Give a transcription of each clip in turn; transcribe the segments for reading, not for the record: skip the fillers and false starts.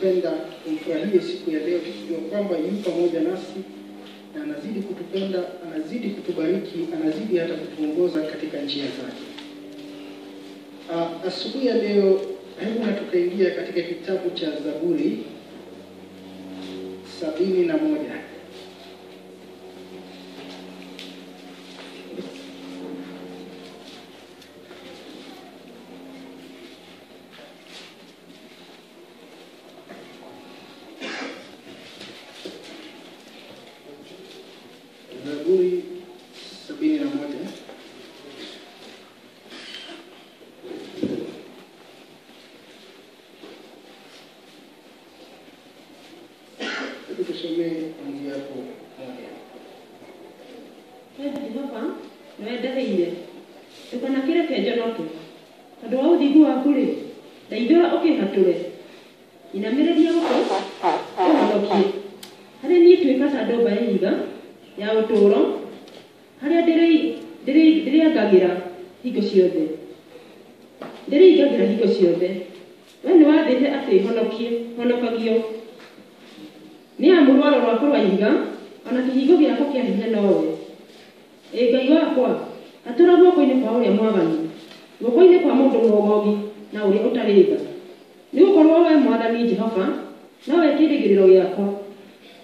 tungependa kumfurahie siku ya leo tukijua kwamba yuko pamoja nasi na anazidi kutupenda, anazidi kutubariki, anazidi hata kutuongoza katika njia zake. Asubuhi ya leo hebu na tukaingia katika kitabu cha Zaburi 71. Zaburi 71. Hebu tusomee kuanzia hapo moja. Jehova, nĩwendereire ndũkanakĩre kĩnjono tu tondũ wa ũthingu waku rĩ, ndeithũra ũkĩhatũre, inamĩrĩria gũkũ ũhonokie. Harĩa niĩ tuĩka ta ndũmba ya ihiga ya ũtũũro, harĩa ndĩrĩangagĩra hingo ciothe, ndĩrĩingagĩra hingo ciothe. Wee nĩwathĩte atĩ honokagio nĩ amu rwaro rwakwa rwa ihiga, ona kĩhingo gĩakwa kĩa hinya nowe. Ngai wakwa, atũra guoko-inĩ kwa ũrĩa mwaganu, guoko-inĩ kwa mũndũ mũgogi na ũrĩa ũtarĩ tha. Nĩgũkorwo wee Mwathani Jehova, nowe kĩĩrĩgĩrĩro gĩakwa,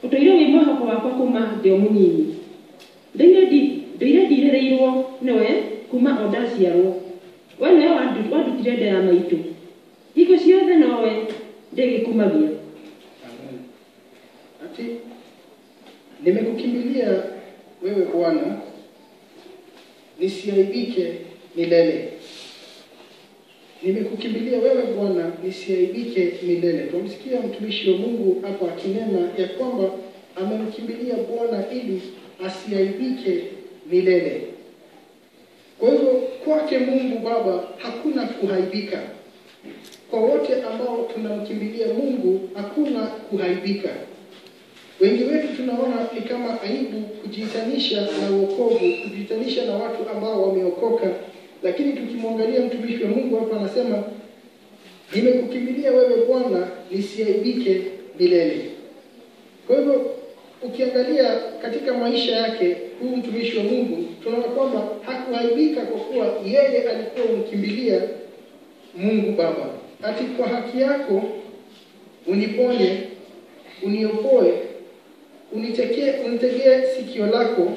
ũtũire wĩ mwĩhoko wakwa kuuma ndĩ o mũnini. Ndũire ndirĩrĩirwo nĩwe kuuma o ndaciarwo. Wee nĩwe wandutire nda ya maitũ, hingo ciothe nowe ndĩgĩkumagia. Ati nimekukimbilia wewe Bwana, nisiaibike milele. Nimekukimbilia wewe Bwana, nisiaibike milele. Tumsikia mtumishi wa Mungu hapa akinena ya kwamba amemkimbilia Bwana ili asiaibike milele. Kwa hivyo kwake Mungu Baba hakuna kuhaibika. Kwa wote ambao tunamkimbilia Mungu hakuna kuhaibika. Wengi wetu tunaona ni kama aibu kujitanisha na wokovu, kujitanisha na watu ambao wameokoka, lakini tukimwangalia mtumishi wa Mungu hapa anasema nimekukimbilia wewe Bwana, nisiaibike milele. Kwa hivyo ukiangalia katika maisha yake huyu mtumishi wa Mungu, tunaona kwamba hakuaibika kwa kuwa yeye alikuwa umkimbilia Mungu Baba. Ati kwa haki yako uniponye, uniokoe, unitegee sikio lako,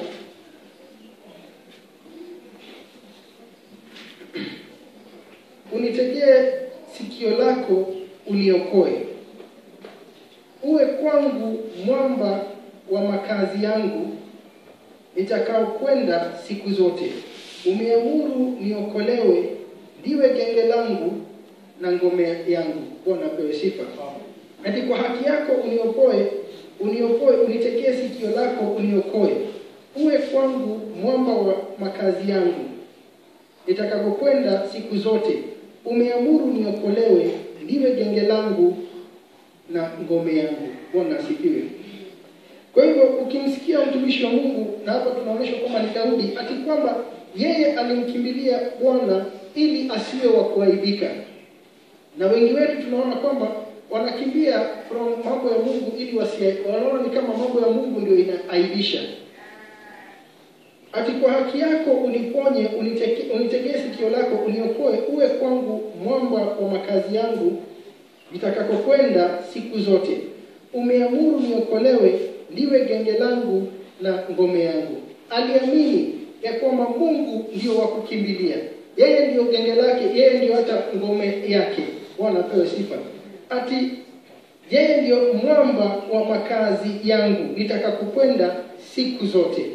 unitegee sikio lako uniokoe. Uwe kwangu mwamba wa makazi yangu, nitakao kwenda siku zote. Umeamuru niokolewe, ndiwe genge langu na ngome yangu. Bwana apewe sifa. Hadi kwa haki yako uniokoe, unitekee sikio lako uniokoe. Uwe kwangu mwamba wa makazi yangu, nitakapokwenda siku zote. Umeamuru niokolewe, ndiwe genge langu na ngome yangu. Bwana asifiwe. Kwa hivyo ukimsikia mtumishi wa Mungu, na hapa tunaonyeshwa kwamba ni Daudi, ati kwamba yeye alimkimbilia Bwana ili asiwe wa kuaibika. Na wengi wetu tunaona kwamba wanakimbia from mambo ya Mungu ili wanaona ni kama mambo ya Mungu ndio inaaibisha. Ati kwa haki yako uniponye, unitegee sikio lako uniokoe. Uwe kwangu mwamba wa makazi yangu, nitakapokwenda siku zote. Umeamuru niokolewe, ndiwe genge langu na ngome yangu. Aliamini ya kwamba Mungu ndio wa kukimbilia, yeye ndio genge lake, yeye ndio hata ngome yake. Bwana apewe sifa. Ati yeye ndio mwamba wa makazi yangu, nitakapokwenda siku zote.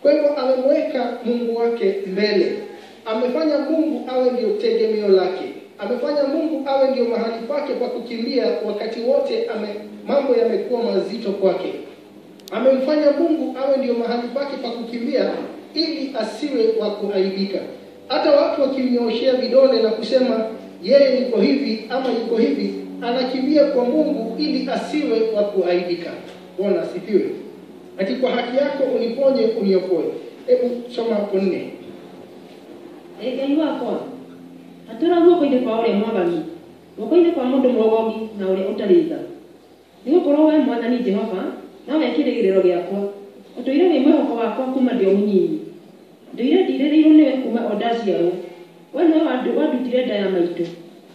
Kwa hivyo amemweka Mungu wake mbele. Amefanya Mungu awe ndio tegemeo lake. Amefanya Mungu awe ndio mahali pake pa kukimbia wakati wote mambo yamekuwa mazito kwake. Amemfanya Mungu awe ndio mahali pake pa kukimbia ili asiwe wa kuaibika. Hata watu wakimnyoshia vidole na kusema yeye yuko hivi ama yuko hivi, anakimbia kwa Mungu ili asiwe wa kuaibika. Bwana asifiwe. Ati kwa haki yako uniponye, uniokoe. Hebu soma hapo 4. Ngai wakwa, atũra guoko-inĩ kwa ũrĩa mwaganu, guoko-inĩ kwa mũndũ mũgogi na ũrĩa ũtarĩ tha. Nigukorwo we Mwathani Jehova nawe kirigiriro giakwa. Utuire wi mwihoko wakwa kuma ndi munyinyi. Nduire ndirĩrĩirwo niwe kuma ondaciarwo. We no wandutire nda ya maitũ.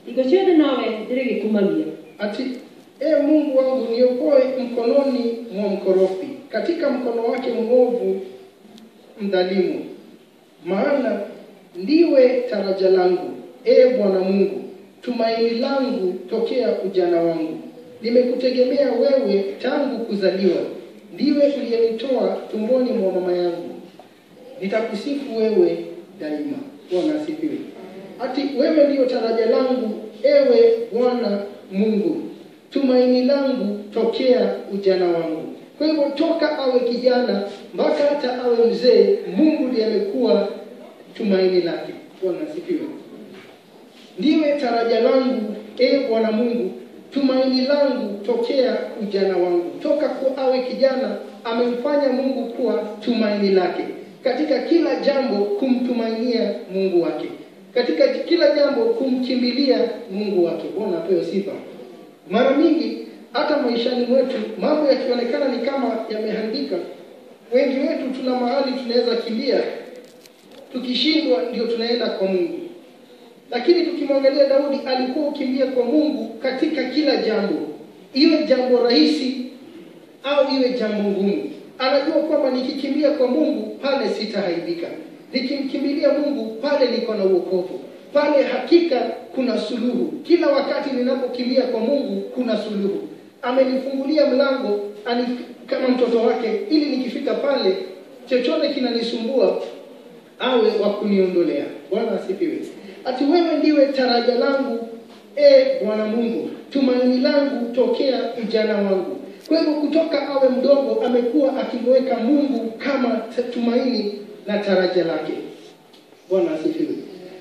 Iko ciothe nawe ndirĩgĩkumagia. Ati Mungu wangu niokoe mkononi mwa mkorofi, katika mkono wake mwovu mdhalimu. Maana ndiwe taraja langu, Bwana Mungu, tumaini langu tokea ujana wangu. Nimekutegemea wewe tangu kuzaliwa, ndiwe uliyenitoa tumboni mwa mama yangu. Nitakusifu wewe daima. Bwana asifiwe. Ati wewe ndio taraja langu, ewe Bwana Mungu, tumaini langu tokea ujana wangu. Kwa hivyo toka awe kijana mpaka hata awe mzee, Mungu ndiye amekuwa tumaini lake. Bwana asifiwe. Ndiwe taraja langu, Bwana Mungu, tumaini langu tokea ujana wangu. Toka kwa awe kijana amemfanya Mungu kuwa tumaini lake. Katika kila jambo kumtumainia Mungu wake. Katika kila jambo kumkimbilia Mungu wake. Bwana apewe sifa. Mara mingi hata maishani mwetu mambo yakionekana ni kama yameharibika, wengi wetu tuna mahali tunaweza kimbia, tukishindwa ndio tunaenda kwa Mungu. Lakini tukimwangalia Daudi, alikuwa ukimbia kwa Mungu katika kila jambo, iwe jambo rahisi au iwe jambo ngumu. Anajua kwamba nikikimbia kwa Mungu pale sitaharibika, nikimkimbilia Mungu pale niko na wokovu, pale hakika kuna suluhu. Kila wakati ninapokimbia kwa Mungu kuna suluhu. Amenifungulia mlango kama mtoto wake, ili nikifika pale chochote kinanisumbua awe wa kuniondolea. Bwana asifiwe. Ati wewe ndiwe taraja langu, Bwana Mungu, tumaini langu tokea ujana wangu. Kwa hivyo kutoka awe mdogo amekuwa akimweka Mungu kama tumaini na taraja lake. Bwana asifiwe.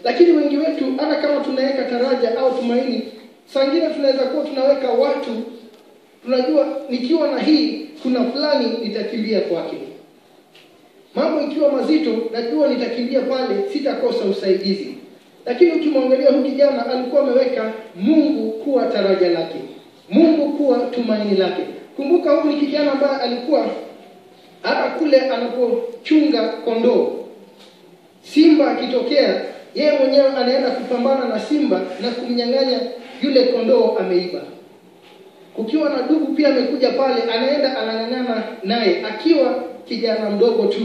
Lakini wengi wetu hata kama tunaweka taraja au tumaini, saa nyingine tunaweza kuwa tunaweka watu, tunajua nikiwa na hii kuna fulani nitakimbia kwake. Mambo ikiwa mazito najua nitakimbia pale, sitakosa usaidizi. Lakini ukimwangalia huyu kijana alikuwa ameweka Mungu kuwa taraja lake, Mungu kuwa tumaini lake. Kumbuka huyu ni kijana ambaye alikuwa hata kule anapochunga kondoo, simba akitokea, yeye mwenyewe anaenda kupambana na simba na kumnyang'anya yule kondoo ameiba. Kukiwa na dubu pia amekuja pale, anaenda anang'ang'ana naye akiwa kijana mdogo tu.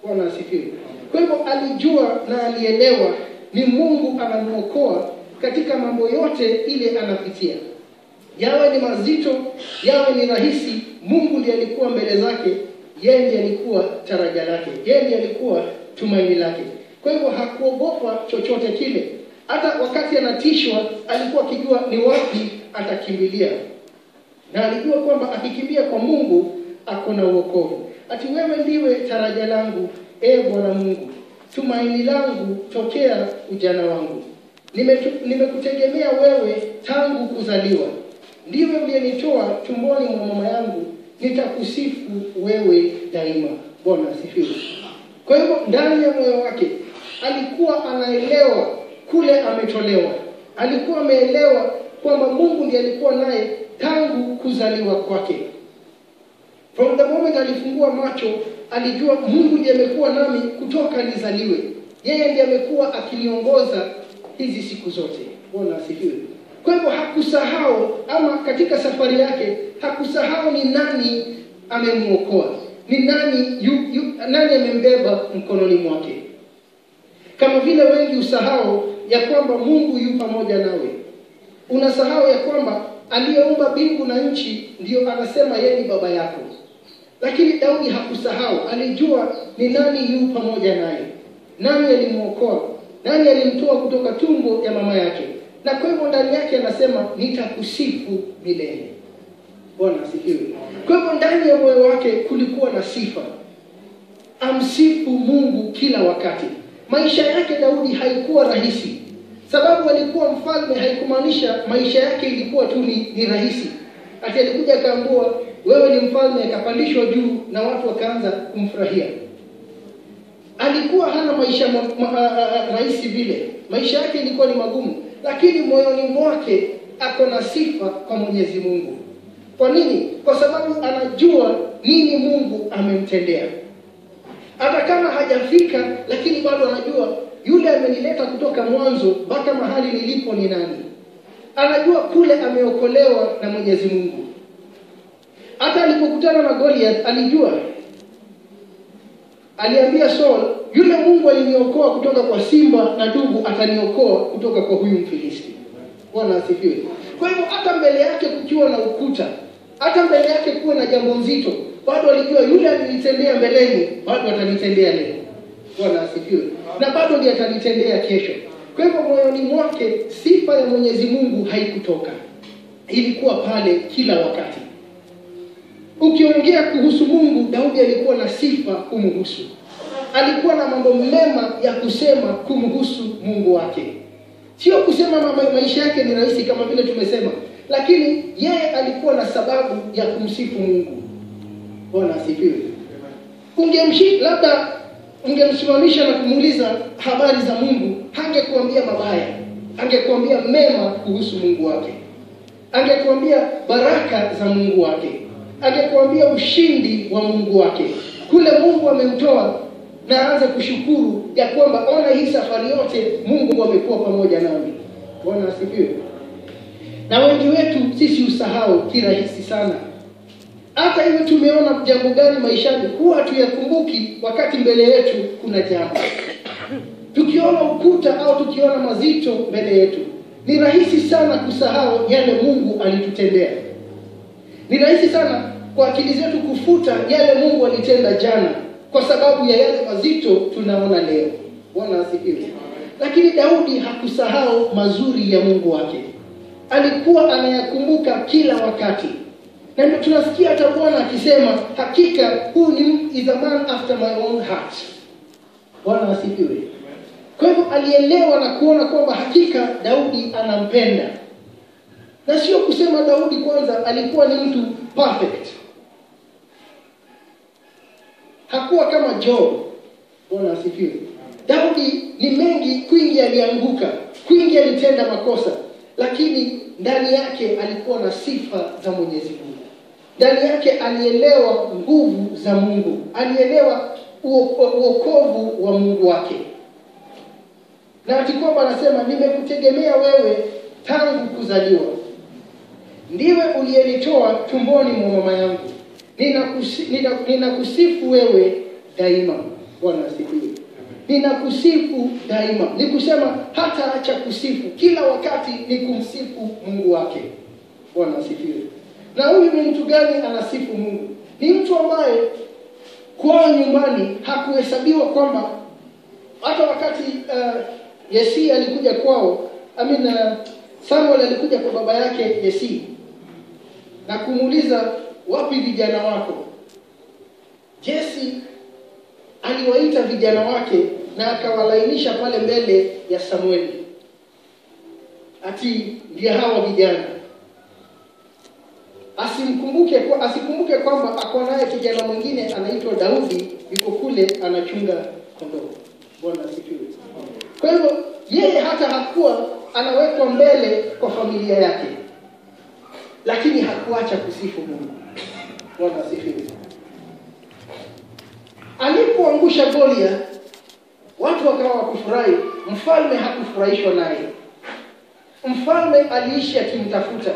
Bwana asifiwe. Kwa hivyo alijua na alielewa ni Mungu anamuokoa katika mambo yote ile anapitia. Yawe ni mazito, yawe ni rahisi, Mungu ndiye alikuwa mbele zake, yeye ndiye alikuwa taraja lake, yeye ndiye alikuwa tumaini lake. Kwa hivyo hakuogopa chochote kile. Hata wakati anatishwa alikuwa akijua ni wapi atakimbilia. Na alijua kwamba akikimbia kwa Mungu akona wokovu. Ati wewe ndiwe taraja langu, Bwana Mungu, tumaini langu tokea ujana wangu. Nimekutegemea wewe tangu kuzaliwa, ndiwe uliyenitoa tumboni mwa mama yangu. Nitakusifu wewe daima. Bwana asifiwe. Kwa hivyo ndani ya moyo wake alikuwa anaelewa kule ametolewa. Alikuwa ameelewa kwamba Mungu ndiye alikuwa naye tangu kuzaliwa kwake. From the moment alifungua macho, alijua Mungu ndiye amekuwa nami kutoka nizaliwe. Yeye ndiye amekuwa akiniongoza hizi siku zote. Bwana asifiwe. Kwa hivyo hakusahau, ama katika safari yake hakusahau ni nani amemuokoa, ni nani nani amembeba mkononi mwake. Kama vile wengi usahau ya kwamba Mungu yu pamoja nawe. Unasahau ya kwamba aliyeumba mbingu na nchi ndio anasema yeye ni baba yako. Lakini Daudi hakusahau, alijua ni nani yu pamoja naye, nani alimuokoa, nani alimtoa kutoka tumbo ya mama yake. Na kwa hivyo ndani yake anasema nitakusifu milele. Bwana asifiwe. Kwa hivyo ndani ya moyo wake kulikuwa na sifa, amsifu Mungu kila wakati. Maisha yake Daudi haikuwa rahisi. Sababu alikuwa mfalme haikumaanisha maisha yake ilikuwa tu ni rahisi. Ati alikuja akaambiwa wewe ni mfalme, akapandishwa juu na watu wakaanza kumfurahia. Alikuwa hana maisha rahisi vile. Maisha yake ilikuwa ni magumu, lakini moyoni mwake ako na sifa kwa Mwenyezi Mungu. Kwa nini? Kwa sababu anajua nini Mungu amemtendea. Hata kama hajafika, lakini bado anajua yule amenileta kutoka mwanzo mpaka mahali nilipo ni nani. Anajua kule ameokolewa na Mwenyezi Mungu. Hata alipokutana na Goliath alijua. Aliambia Saul, yule Mungu aliniokoa kutoka kwa simba na dubu ataniokoa kutoka kwa huyu Mfilisti. Bwana asifiwe. Kwa hivyo hata mbele yake kukiwa na ukuta, hata mbele yake kuwe na jambo nzito, bado alijua yule alinitendea mbeleni, bado atanitendea leo. Bwana asifiwe. Na bado ndiye atanitendea kesho. Kwa hivyo moyoni mwake sifa ya Mwenyezi Mungu haikutoka. Ilikuwa pale kila wakati. Ukiongea kuhusu Mungu, Daudi alikuwa na sifa kumhusu. Alikuwa na mambo mema ya kusema kumhusu Mungu wake. Sio kusema maisha yake ni rahisi kama vile tumesema, lakini yeye alikuwa na sababu ya kumsifu Mungu. Bwana asifiwe. Labda ungemsimamisha na kumuuliza habari za Mungu, hangekuambia mabaya, angekuambia mema kuhusu Mungu wake. Angekuambia baraka za Mungu wake. Angekuambia ushindi wa Mungu wake. Kule Mungu amemtoa na aanze kushukuru ya kwamba ona hii safari yote Mungu amekuwa pamoja nami. Bwana asifiwe. Na wengi wetu sisi usahau kirahisi sana. Hata hiyo tumeona jambo gani maishani, huwa tuyakumbuki wakati mbele yetu kuna jambo. Tukiona ukuta au tukiona mazito mbele yetu, ni rahisi sana kusahau yale Mungu alitutendea. Ni rahisi sana kwa akili zetu kufuta yale Mungu alitenda jana kwa sababu ya yale mazito tunaona leo. Bwana asifiwe. Lakini Daudi hakusahau mazuri ya Mungu wake. Alikuwa anayakumbuka kila wakati. Na ndio tunasikia hata Bwana akisema, hakika huyu is a man after my own heart. Bwana asifiwe. Kwa hivyo alielewa na kuona kwamba hakika Daudi anampenda. Na sio kusema Daudi kwanza alikuwa ni mtu perfect. Hakuwa kama Job. Bwana asifiwe. Daudi ni mengi, kwingi alianguka, kwingi alitenda makosa, lakini ndani yake alikuwa na sifa za Mwenyezi Mungu. Ndani yake alielewa nguvu za Mungu, alielewa uokovu wa Mungu wake. Na atikwamba anasema, nimekutegemea wewe tangu kuzaliwa. Ndiwe uliyenitoa tumboni mwa mama yangu. Ninakusifu wewe daima. Bwana asifiwe. Ninakusifu daima. Ni kusema hata acha kusifu. Kila wakati ni kumsifu Mungu wake. Bwana asifiwe. Na huyu ni mtu gani anasifu Mungu? Ni mtu ambaye kwao nyumbani hakuhesabiwa kwamba hata wakati Yesi alikuja kwao, Samuel alikuja kwa baba yake Yesi na kumuuliza, wapi vijana wako? Jesse aliwaita vijana wake na akawalainisha pale mbele ya Samueli. Ati ndio hawa vijana. Asikumbuke kwamba ako naye kijana mwingine anaitwa Daudi, yuko kule anachunga kondoo. Bwana asifiwe. Kwa hivyo yeye hata hakuwa anawekwa mbele kwa familia yake, lakini hakuacha kusifu Mungu. Bwana asifiwe. Alipoangusha Goliath, watu wakawa wakufurahi. Mfalme hakufurahishwa naye. Mfalme aliishi akimtafuta,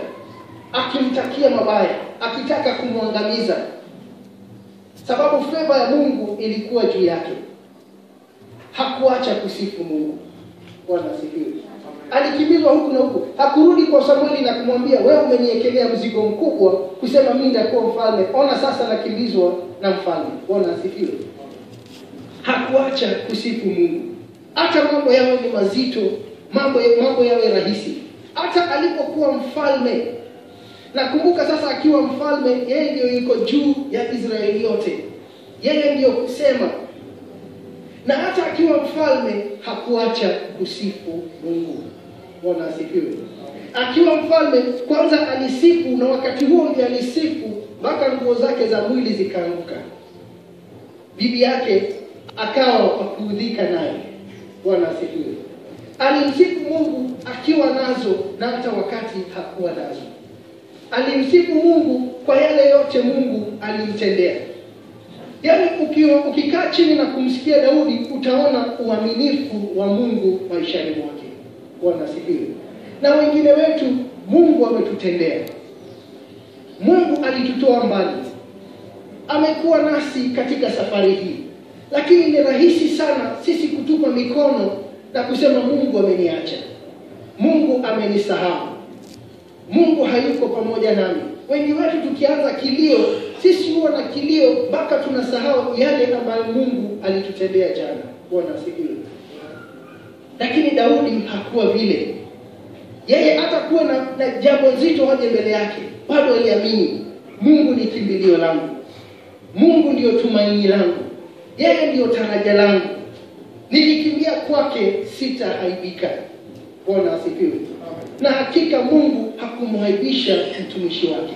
akimtakia mabaya, akitaka kumwangamiza, sababu feva ya Mungu ilikuwa juu yake. Hakuacha kusifu Mungu. Bwana asifiwe. Alikimbizwa huku na huku. Hakurudi kwa Samueli na kumwambia, wewe umeniekelea mzigo mkubwa kusema mimi nitakuwa mfalme. Ona sasa nakimbizwa na mfalme. Bwana asifiwe. Hakuacha kusifu Mungu. Hata mambo yao ni mazito, mambo yawe rahisi. Hata alipokuwa mfalme. Nakumbuka sasa akiwa mfalme, yeye ndio yuko juu ya Israeli yote. Yeye ndio kusema. Na hata akiwa mfalme hakuacha kusifu Mungu. Bwana asifiwe. Akiwa mfalme kwanza alisifu, na wakati huo ndiye alisifu mpaka nguo zake za mwili zikaanguka. Bibi yake akawa kuudhika naye. Bwana asifiwe. Alimsifu Mungu akiwa nazo na hata wakati hakuwa nazo. alimsifu Mungu kwa yale yote Mungu alimtendea. Yaani ukikaa chini na kumsikia Daudi utaona uaminifu wa Mungu maishani mwake. Bwana asifiwe. Na wengine wetu Mungu ametutendea. Mungu alitutoa mbali. Amekuwa nasi katika safari hii. Lakini ni rahisi sana sisi kutupa mikono na kusema Mungu ameniacha. Mungu amenisahau. Mungu hayuko pamoja nami. Wengi wetu tukianza kilio, sisi huwa na kilio mpaka tunasahau yale ambayo Mungu alitutendea jana. Bwana asifiwe. Lakini Daudi hakuwa vile. Yeye hata kuwa na jambo zito haje mbele yake, bado aliamini Mungu ni kimbilio langu. Mungu ndio tumaini langu. Yeye ndio taraja langu. Nikikimbia kwake sitahaibika. Bwana asifiwe. Na hakika Mungu hakumhaibisha mtumishi wake.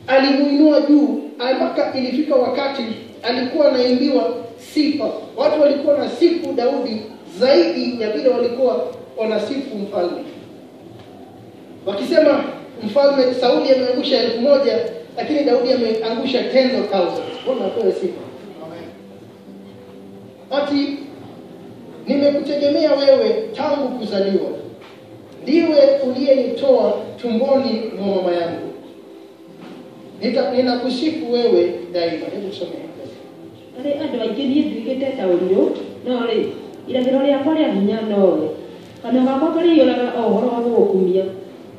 Alimuinua juu, mpaka ilifika wakati alikuwa anaimbiwa sifa. Watu walikuwa na sifu Daudi zaidi ya vile walikuwa wanasifu mfalme. Wakisema mfalme Sauli ameangusha 1000, lakini Daudi ameangusha 10,000. Bwana apewe sifa. Ati nimekutegemea wewe tangu kuzaliwa. Ndiwe uliyenitoa tumboni mwa mama yangu. Ninakusifu wewe daima. Hebu tusome hapa. Ale ando aingĩ nduĩkĩte ta ũriũ, no rĩ, iragĩro rĩakwa rĩa hinya nowe. Kanua gakwa karĩiyũraga o ũhoro wa gũgũkumia.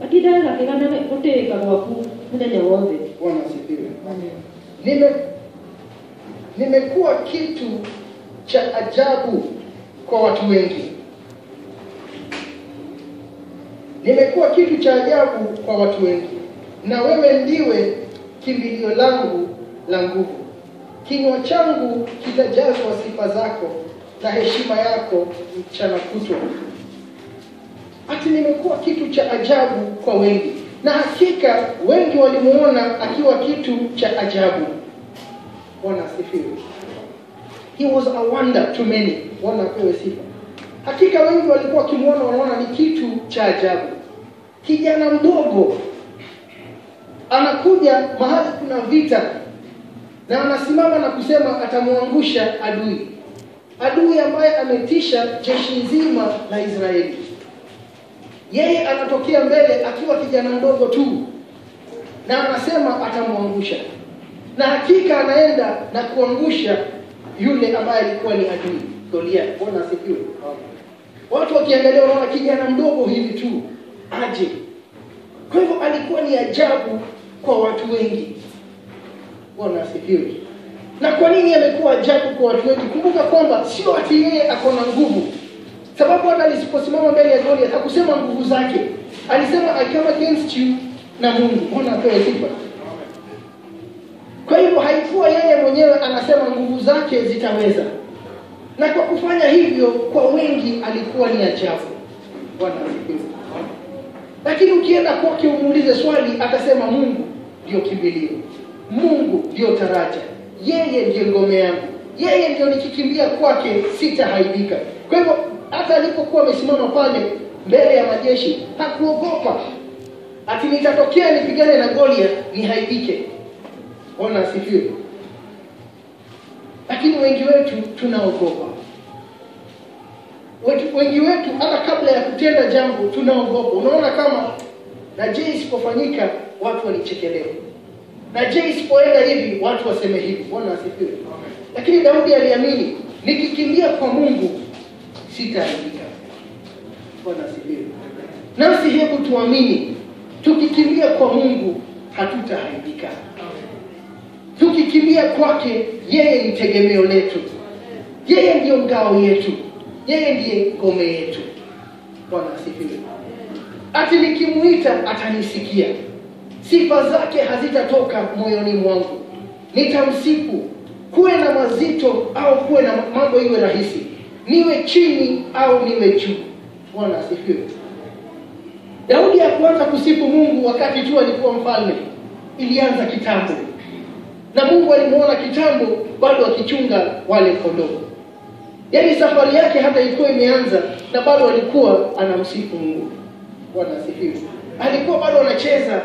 Gatindaga gakĩgana gũtĩĩka gwaku mũthenya wothe. Bwana asifiwe. Nimekuwa kitu cha ajabu kwa watu wengi. Nimekuwa kitu cha ajabu kwa watu wengi. Na wewe ndiwe kimbilio langu la nguvu. Kinywa changu kitajazwa sifa zako na heshima yako mchana kutwa. Ati nimekuwa kitu cha ajabu kwa wengi. Na hakika wengi walimuona akiwa kitu cha ajabu. Bwana asifiwe. He was a wonder to many. Bwana apewe sifa. Hakika wengi walikuwa kimuona wanaona ni kitu cha ajabu. Kijana mdogo anakuja mahali kuna vita na anasimama na kusema atamwangusha adui. Adui ambaye ametisha jeshi nzima la Israeli. Yeye anatokea mbele akiwa kijana mdogo tu na anasema atamwangusha. Na hakika anaenda na kuangusha yule ambaye alikuwa ni adui, Goliath. Bwana asifiwe. Watu wakiangalia wanaona kijana mdogo hivi tu aje. Kwa hivyo alikuwa ni ajabu kwa watu wengi. Bwana asifiwe. Na kwa nini amekuwa ajabu kwa watu wengi? Kumbuka kwamba sio ati yeye ako na nguvu. Sababu hata aliposimama mbele ya Goliath hakusema nguvu zake. Alisema I come against you na Mungu. Bwana apewe sifa. Kwa hivyo haikuwa yeye mwenyewe anasema nguvu zake zitaweza. Na kwa kufanya hivyo kwa wengi alikuwa ni ajabu. Bwana asifiwe. Lakini ukienda kwake umuulize swali atasema Mungu ndio kimbilio. Mungu ndio taraja. Yeye ndio ngome yangu. Yeye ndio nikikimbia kwake sitahaibika. Kwa hivyo hata alipokuwa amesimama pale mbele ya majeshi hakuogopa. Ati nitatokea nipigane na Goliath nihaibike. Bwana asifiwe. Lakini wengi wetu tunaogopa. Wengi wetu hata kabla ya kutenda jambo tunaogopa. Unaona kama na je isipofanyika watu walichekelea. Na je isipoenda hivi watu waseme hivi. Bwana asifiwe. Lakini Daudi aliamini nikikimbia kwa Mungu sitaharibika. Bwana asifiwe. Nasi hebu tuamini tukikimbia kwa Mungu hatutaharibika. Tukikimbia kwake yeye ni tegemeo letu. Yeye ndio ngao yetu. Yeye ndiye ngome yetu. Bwana asifiwe. Ati nikimuita atanisikia. Sifa zake hazitatoka moyoni mwangu. Nitamsifu. Kuwe na mazito au kuwe na mambo iwe rahisi. Niwe chini au niwe juu. Bwana asifiwe. Daudi hakuanza kusifu Mungu wakati tu alikuwa mfalme. Ilianza kitambo. Na Mungu alimuona kitambo bado akichunga wale kondoo. Yaani safari yake hata ilikuwa imeanza na bado alikuwa anamsifu Mungu. Bwana asifiwe. Alikuwa bado anacheza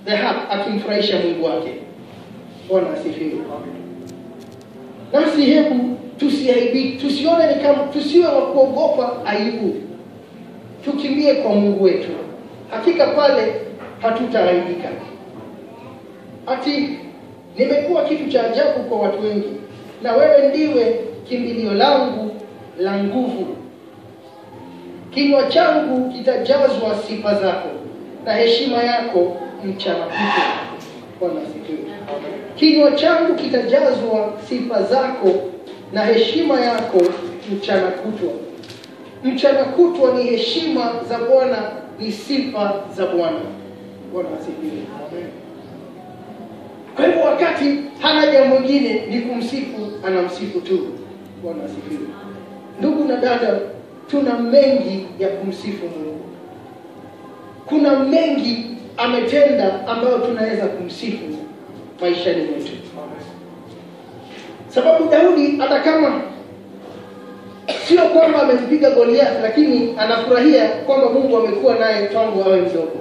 the heart, akimfurahisha Mungu wake. Bwana asifiwe. Nasi hebu tusiaibike, tusione ni kama, tusiwe wa kuogopa aibu. Tukimbie kwa Mungu wetu. Hakika pale hatutaaibika. Ati nimekuwa kitu cha ajabu kwa watu wengi, na wewe ndiwe kimbilio langu la nguvu. Kinywa changu kitajazwa sifa zako na heshima yako mchana kutwa. Bwana asifiwe. Kinywa changu kitajazwa sifa zako na heshima yako mchana kutwa. Mchana kutwa ni heshima za Bwana, ni sifa za Bwana. Bwana asifiwe. Amen. Kwa hivyo wakati hana jambo mwingine ni kumsifu, anamsifu tu. Bwana asifiwe. Ndugu na dada, tuna mengi ya kumsifu Mungu. Kuna mengi ametenda ambayo tunaweza kumsifu maishani mwetu. Sababu Daudi hata kama sio kwamba amempiga Goliath, lakini anafurahia kwamba Mungu amekuwa naye tangu awe mdogo.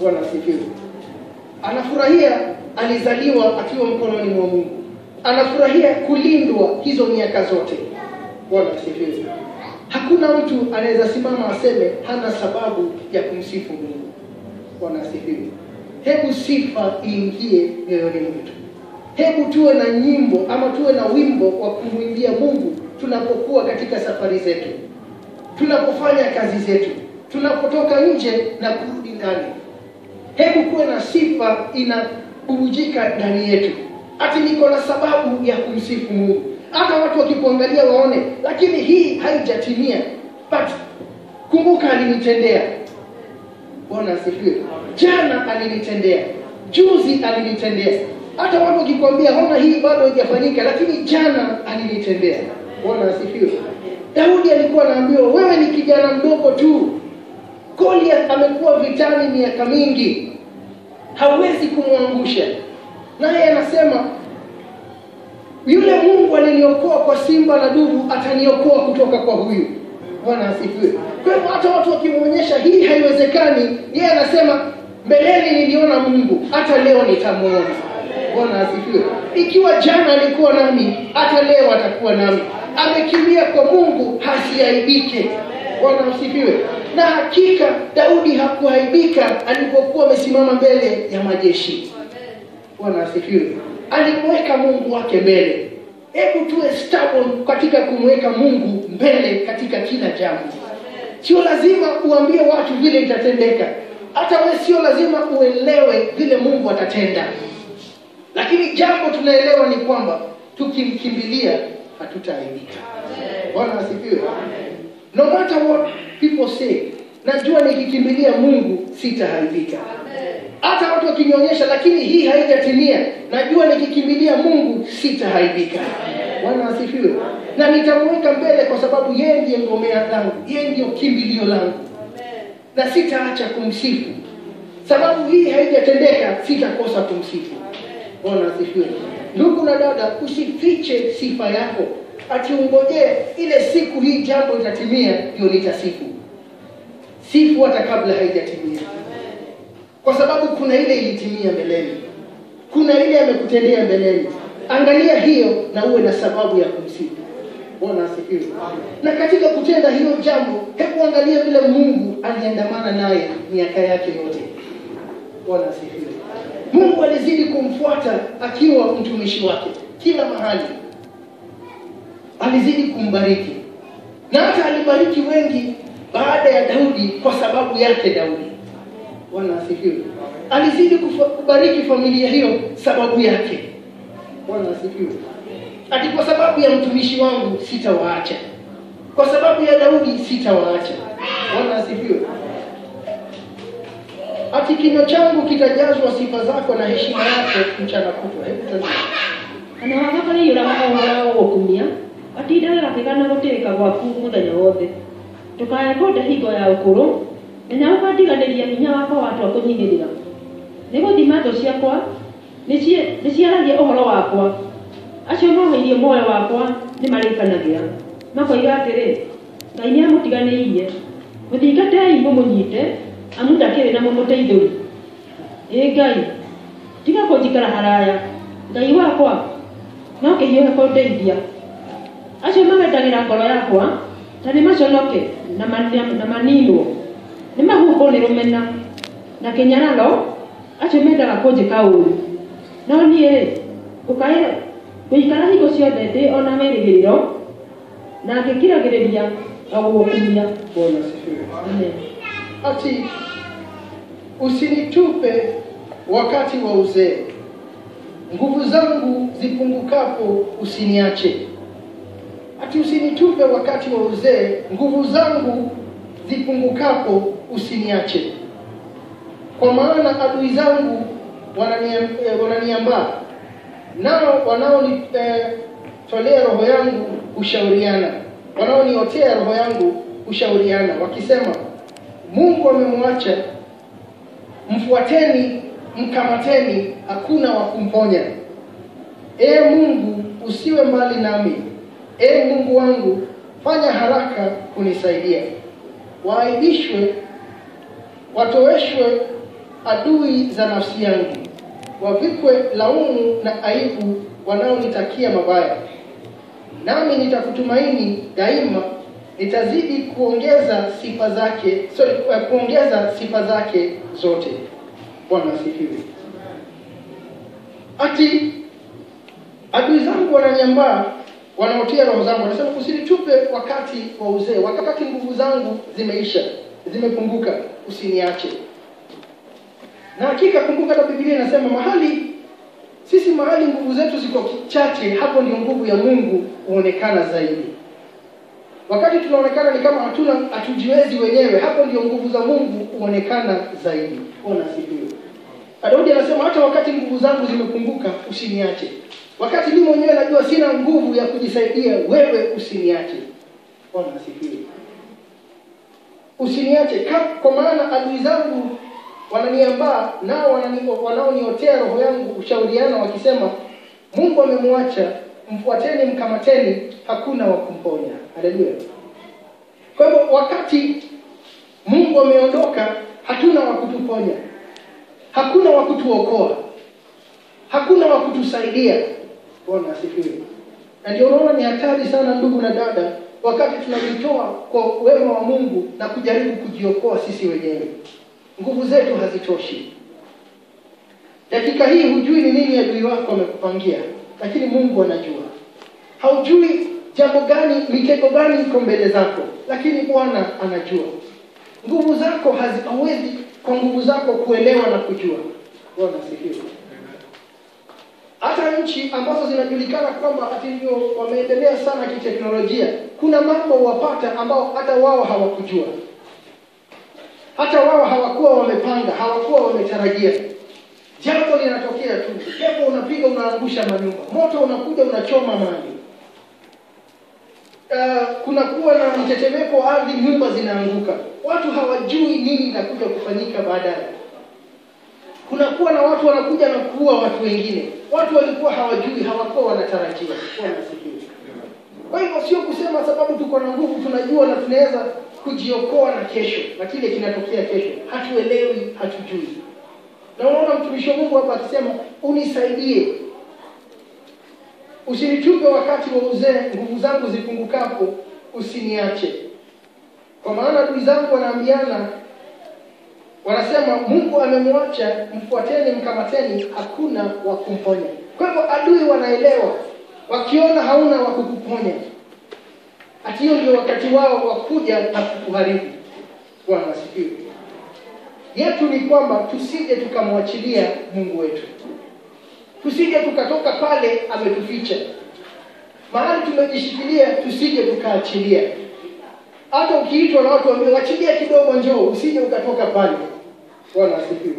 Bwana asifiwe. Anafurahia alizaliwa akiwa mkononi mwa Mungu. Anafurahia kulindwa hizo miaka zote. Bwana asifiwe. Hakuna mtu anaweza simama aseme hana sababu ya kumsifu Mungu. Bwana asifiwe. Hebu sifa iingie mioyoni mwetu. Hebu tuwe na nyimbo ama tuwe na wimbo wa kumwimbia Mungu tunapokuwa katika safari zetu, tunapofanya kazi zetu, tunapotoka nje na kurudi ndani. Hebu kuwe na sifa inabubujika ndani yetu. Ati niko na sababu ya kumsifu Mungu. Hata watu wakikuangalia waone, lakini hii haijatimia. But kumbuka alinitendea. Bwana asifiwe. Jana alinitendea. Juzi alinitendea. Hata watu wakikwambia ona hii bado haijafanyika, lakini jana alinitendea. Bwana asifiwe. Daudi alikuwa anaambiwa wewe ni kijana mdogo tu. Goliath amekuwa vitani miaka mingi. Hawezi kumwangusha. Naye anasema yule Mungu aliniokoa kwa simba na dubu ataniokoa kutoka kwa huyu. Bwana asifiwe. Kwa hivyo hata watu wakimuonyesha hii haiwezekani, yeye anasema mbeleni niliona Mungu, hata leo nitamuona. Bwana asifiwe. Ikiwa jana alikuwa nami, hata leo atakuwa nami. Amekimbia kwa Mungu, hasiaibike. Bwana asifiwe. Na hakika Daudi hakuaibika alipokuwa amesimama mbele ya majeshi. Bwana asifiwe. Alimweka Mungu wake mbele. Hebu tuwe stubborn katika kumweka Mungu mbele katika kila jambo. Sio lazima uambie watu vile itatendeka. Hata wewe sio lazima uelewe vile Mungu atatenda. Lakini jambo tunaelewa ni kwamba tukimkimbilia hatutaaibika. Bwana asifiwe. No matter what people say, najua nikikimbilia Mungu sitaaibika. Hata watu wakinionyesha lakini hii haijatimia, najua nikikimbilia Mungu sitaaibika. Bwana asifiwe. Na nitamweka mbele kwa sababu yeye ndiye ngome yangu, yeye ndiye kimbilio langu. Na sitaacha kumsifu. Sababu hii haijatendeka, sitakosa kumsifu. Bwana asifiwe. Ndugu na dada, usifiche sifa yako. Ati ungoje ile siku hii jambo itatimia ndio nitasifu. Sifu hata kabla haijatimia. Kwa sababu kuna ile ilitimia mbeleni. Kuna ile amekutendea mbeleni. Angalia hiyo na uwe na sababu ya kumsifu. Bwana asifiwe. Na katika kutenda hiyo jambo, hebu angalia vile Mungu aliandamana naye miaka yake yote. Bwana asifiwe. Mungu alizidi kumfuata akiwa mtumishi wake kila mahali. Alizidi kumbariki. Na hata alibariki wengi baada ya Daudi kwa sababu yake Daudi. Bwana asifiwe. Alizidi kubariki familia hiyo sababu yake. Bwana asifiwe. Ati kwa sababu ya mtumishi wangu sitawaacha. Kwa sababu ya Daudi sitawaacha. Bwana asifiwe. Ati kinywa changu kitajazwa sifa zako na heshima yako mchana kutwa. Hebu tazama. Anawaka ni yura mahoro okumia. Ati ndara kigana guteka gwaku muthenya wothe. Tukaekonda hingo ya ukuru. Na ukadiganiria hinya wako watu akunyigirira. Nigo thimato ciakwa niciaragia uhoro wakwa. Acio mohairie moyo wakwa ni marikanagira. Makoiga atiri, Ngai ni amutiganirie. Mutingatei mumunyite, amutakire na mumuteithuri. Ngai tiga kũnjikara haraya Ngai wakwa no kĩhiũhe kũndeithia acio mawendagĩra ngoro yakwa ta nĩ maconoke na maninwo nĩ mahumbwo nĩ rũmena na kĩnyararo acio mendaga kũnjĩka ũũru no niĩ gũikara hingo ciothe ndĩ ona merĩgĩrĩro na ngĩkiragĩrĩria agũkumia. Bwana asifiwe. Ati usinitupe wakati wa uzee, nguvu zangu zipungukapo usiniache. Ati usinitupe wakati wa uzee, nguvu zangu zipungukapo usiniache. Kwa maana adui zangu wananiambia, nao wanaonitolea roho yangu ushauriana, wanaoniotea roho yangu ushauriana, wakisema, Mungu amemwacha, mfuateni, mkamateni, hakuna wa kumponya. Ee Mungu, usiwe mbali nami. Ee Mungu wangu, fanya haraka kunisaidia. Waaibishwe, watoweshwe adui za nafsi yangu, wavikwe laumu na aibu wanaonitakia mabaya. Nami nitakutumaini daima, nitazidi kuongeza sifa zake zote. Bwana asifiwe. Ati adui zangu wananiambia, wanaotia roho zangu, wanasema usinitupe wakati wa uzee, wakati nguvu zangu zimeisha, zimepunguka, usiniache. Na hakika kumbuka, Biblia inasema mahali nguvu zetu ziko chache, hapo ndio nguvu ya Mungu huonekana zaidi. Wakati tunaonekana ni kama hatujiwezi wenyewe, hapo ndio nguvu za Mungu huonekana zaidi. Bwana asifiwe. Daudi anasema hata wakati nguvu zangu zimepunguka usiniache. Wakati mimi mwenyewe najua sina nguvu ya kujisaidia, wewe usiniache. Bwana asifiwe. Usiniache, kwa maana adui zangu wananiambia, nao wanaoniotea roho yangu ushauriana, wakisema, Mungu amemwacha, mfuateni, mkamateni, hakuna wa kumponya. Haleluya. Kwa hivyo wakati Mungu ameondoka, hatuna wa kutuponya, hakuna wa kutuokoa, hakuna wa kutusaidia. Bwana asifiwe. Na ndio unaona ni hatari sana, ndugu na dada, wakati tunajitoa kwa wema wa Mungu na kujaribu kujiokoa sisi wenyewe. Nguvu zetu hazitoshi. Dakika hii hujui ni nini adui wako amekupangia, lakini Mungu anajua. Haujui jambo gani, mitego gani iko mbele zako, lakini Bwana anajua. Nguvu zako hawezi kwa nguvu zako kuelewa na kujua. Bwana asifiwe. Hata nchi ambazo zinajulikana kwamba ati ndio wameendelea sana kiteknolojia, kuna mambo wapata ambao hata wao hawakujua. Hata wao hawakuwa wamepanga, hawakuwa wametarajia. Jambo linatokea tu, pepo unapiga unaangusha manyumba, moto unakuja unachoma mali. Kunakuwa na mtetemeko wa ardhi, nyumba zinaanguka. Watu hawajui nini kinakuja kufanyika baadaye. Kunakuwa na watu wanakuja na kuua watu wengine. Watu walikuwa hawajui, hawakuwa wanatarajia. Bwana asifiwe. Kwa hivyo sio kusema sababu tuko na nguvu tunajua na tunaweza kujiokoa na kesho, na kile kinatokea kesho hatuelewi, hatujui. Na unaona mtumishi wa Mungu hapa akisema, unisaidie, usinitupe wakati wa uzee, nguvu zangu zipungukapo usiniache. Kwa maana adui zangu wanaambiana, wanasema, Mungu amemwacha, mfuateni, mkamateni, hakuna wa kumponya. Kwa hivyo adui wanaelewa, wakiona hauna wa kukuponya, ati hiyo ndio wakati wao wa kuja na kukuharibu. Bwana asifiwe. Yetu ni kwamba tusije tukamwachilia Mungu wetu. Tusije tukatoka pale ametuficha. Mahali tumejishikilia tusije tukaachilia. Hata ukiitwa na watu wamewachilia kidogo, njoo, usije ukatoka pale. Bwana asifiwe.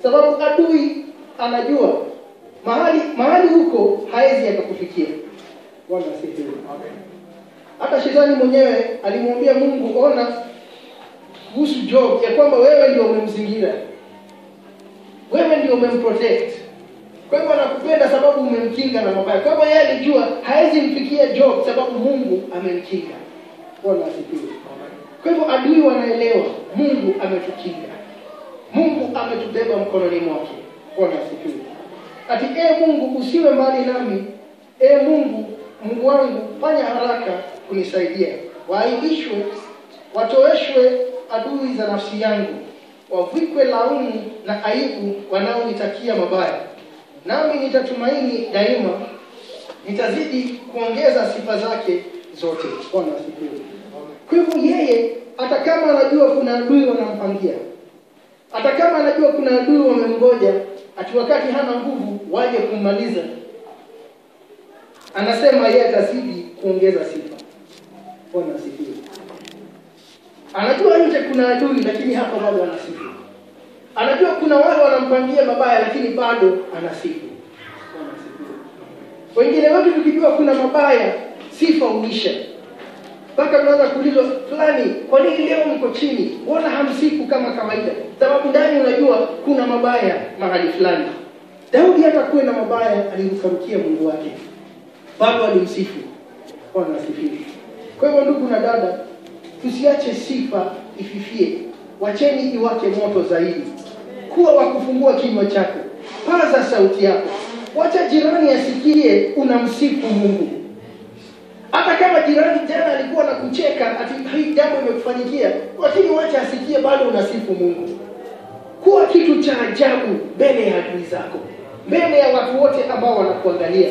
Sababu adui anajua mahali huko haezi akakufikia. Bwana asifiwe. Amen. Hata shetani mwenyewe alimwambia Mungu, ona kuhusu Job, ya kwamba wewe ndio umemzingira, wewe ndio umemprotect. Kwa hivyo anakupenda sababu umemkinga na mabaya. Kwa hivyo yeye alijua haezi mfikia Job sababu Mungu amemkinga. Bwana asifiwe. Kwa hivyo adui wanaelewa Mungu ametukinga, Mungu ametubeba mkononi mwake. Bwana asifiwe. Ati Mungu usiwe mbali nami. Mungu wangu, fanya haraka kunisaidia. Waaibishwe, watoeshwe adui za nafsi yangu. Wavikwe laumu na aibu wanaonitakia mabaya. Nami nitatumaini daima, nitazidi kuongeza sifa zake zote. Bwana asifiwe. Kwa hivyo yeye, hata kama anajua kuna adui wanampangia, hata kama anajua kuna adui wamemgoja, ati wakati hana nguvu waje kummaliza, anasema yeye atazidi kuongeza sifa. Bwana asifiwe. Anajua nje kuna adui, lakini hapa bado anasifu. Anajua kuna wale wanampangia mabaya, lakini bado anasifu. Bwana asifiwe. Wengine wetu tukijua kuna mabaya, sifa unisha. Mpaka tunaanza kuulizwa, fulani, kwa nini leo mko chini? Mbona hamsifu kama kawaida? Sababu ndani unajua kuna mabaya mahali fulani. Daudi hata kuwe na mabaya alimkarukia Mungu wake, bado alimsifu. Bwana asifiwe. Kwa hivyo ndugu na dada, tusiache sifa ififie. Wacheni iwake moto zaidi. Kuwa wa kufungua kinywa chako. Paza sauti yako. Wacha jirani asikie unamsifu Mungu. Hata kama jirani jana alikuwa anakucheka ati hii jambo imekufanyikia, lakini wacha asikie bado unasifu Mungu. Kuwa kitu cha ajabu mbele ya adui zako, mbele ya watu wote ambao wanakuangalia.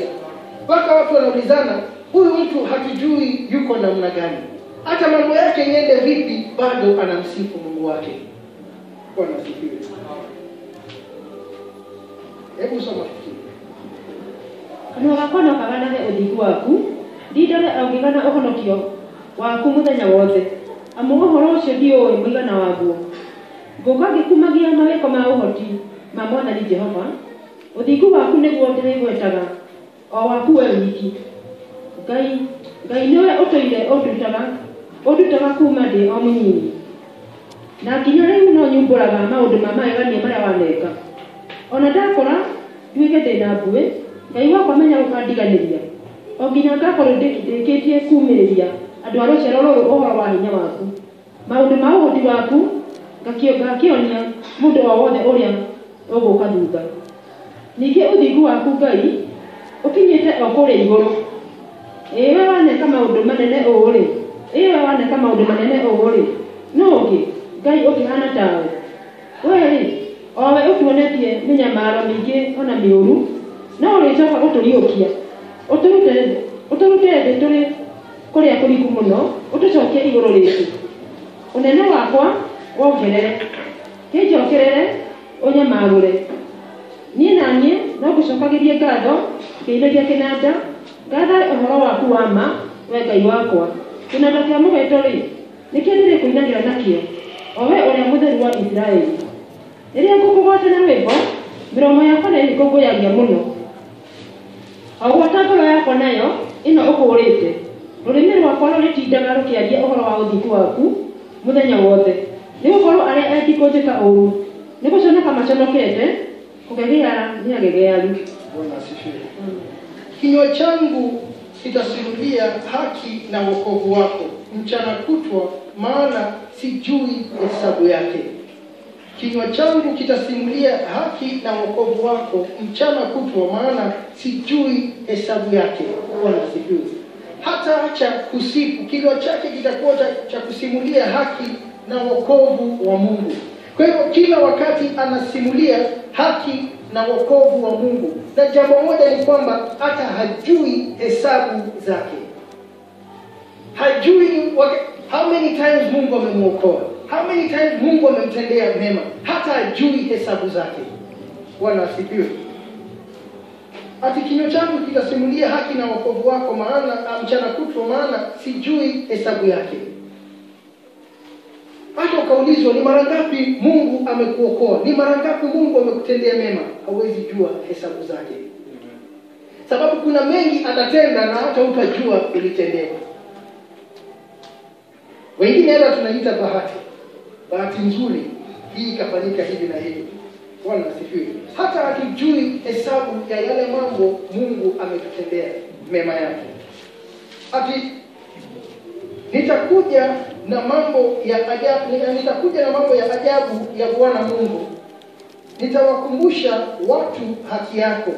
Mpaka watu wanaulizana, huyu mtu hatujui yuko namna gani. Hata mambo yake yende vipi, bado anamsifu Mungu wake. Bwana asifiwe. Hebu soma kitu. Kana wakona kagana he uthiku waku, ndidore augigana ũhonokio waku mũthenya wothe. Amu ũhoro ũcio ndiũĩ mũigana waguo. Ngũka ngĩkumagia mawĩko ma ũhoti ma Mwathani Jehova. Ũthiku waku nĩguo ndĩrĩgwetaga, o waku we wiki. Ngai nĩwe ũtũire ũndutaga kuma ndĩ o mũnini. Na nginya rĩu no nyumbũraga maũndũ ma magegania marĩa waneka. Ona ndakora nduĩke ndĩna mbuĩ, Ngai wakwa menya gũkandiganĩria. O nginya ngakorwo ndĩkĩtie kumĩrĩria andũ a rũciaro rũrũ ũhoro wa hinya waku. Maũndũ ma ũhoti waku ngakĩonia mũndũ o wothe ũrĩa ũgũka thutha. Ningĩ ũthingu waku Ngai ũkinyĩte o kũrĩa igũrũ. Ewe waneka maũndũ manene ũũ-rĩ, ewe waneka maũndũ manene ũũ-rĩ, no ũngĩ Ngai ũkĩhana tawe. We-rĩ, owe ũtuonetie mĩnyamaro mĩingĩ ona mĩũru, no ũrĩcoka ũtũriũkia, ũtũrute thĩ tũrĩ kũrĩa kũriku mũno, ũtũcokie igũrũ rĩtu. Ũnene wakwa wongerere, kĩnjokerere ũnyamarũre. Niĩ na niĩ no ngũcokagĩrie ngatho, ngĩinagia kĩnanda, ngatha ũhoro waku wa ma, we Ngai wakwa. Kĩnanda kĩa mũgeeto-rĩ, nĩkĩo ndĩrĩkũinagĩra nakĩo, o we ũrĩa mũtheru wa Isiraeli. Rĩrĩa ngũkũgwata na rwĩmbo, mĩromo yakwa nĩĩkũngũyagia mũno. O gwata ngoro yakwa nayo, ĩno ũkũũrĩte. Rũrĩmĩ rwakwa rũrĩtindaga rũkĩaria ũhoro wa ũthingu waku mũthenya wothe. Nĩgũkorwo arĩa endiko njĩka ũũru, nĩgũconoka maconokete, kũgegeara nĩ agegearu. Bwana asifiwe. Kinywa changu kitasimulia haki na wokovu wako mchana kutwa, maana sijui hesabu yake. Kinywa changu kitasimulia haki na wokovu wako mchana kutwa, maana sijui hesabu yake. Bwana asifiwe. Hata acha kusifu, kinywa chake kitakuwa cha kusimulia haki na wokovu wa Mungu. Kwa hivyo kila wakati anasimulia haki na wokovu wa Mungu. Na jambo moja ni kwamba hata hajui hesabu zake. Hajui how many times Mungu amemuokoa, how many times Mungu amemtendea mema, hata hajui hesabu zake. Bwana asifiwe. Ati kinywa changu kitasimulia haki na wokovu wako, maana mchana kutwa, maana sijui hesabu yake. Hata ukaulizwa ni mara ngapi Mungu amekuokoa, ni mara ngapi Mungu amekutendea mema, hauwezi jua hesabu zake. Sababu kuna mengi atatenda na hata utajua ulitendewa. Wengine hata tunaita bahati nzuri, hii ikafanyika hivi na hivi. Bwana asifiwe. Hata hatujui hesabu ya yale mambo Mungu ametutendea mema yake. Ati nitakuja na mambo ya ajabu ya Bwana Mungu nitawakumbusha watu haki yako,